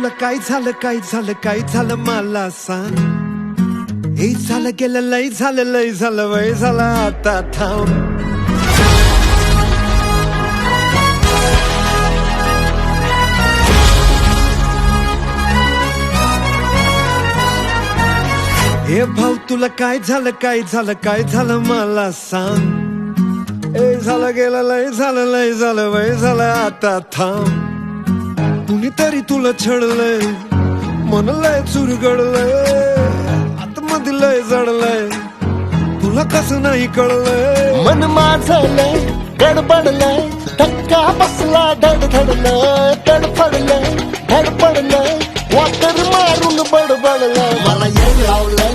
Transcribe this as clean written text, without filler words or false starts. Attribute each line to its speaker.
Speaker 1: तुला काय झालं काय झालं काय झालं मला सांग. हे झालं गेलं लय झालं वय झालं आता थांब. हे भाऊ तुला काय झालं काय झालं मला सांग. हे झालं गेलं लय झालं वय झालं आता थांब. कुणीतरी तुला छळलंय, मन लय चुरगडलंय, आतमध्ये लय जडलंय, तुला कसं नाही कळलंय.
Speaker 2: मन माझं लय गडबडलंय, धक्का बसला धडधडलंय, तडफडलंय धडपडलंय, वाटर मारून बडबडलंय. मला येड लावलंय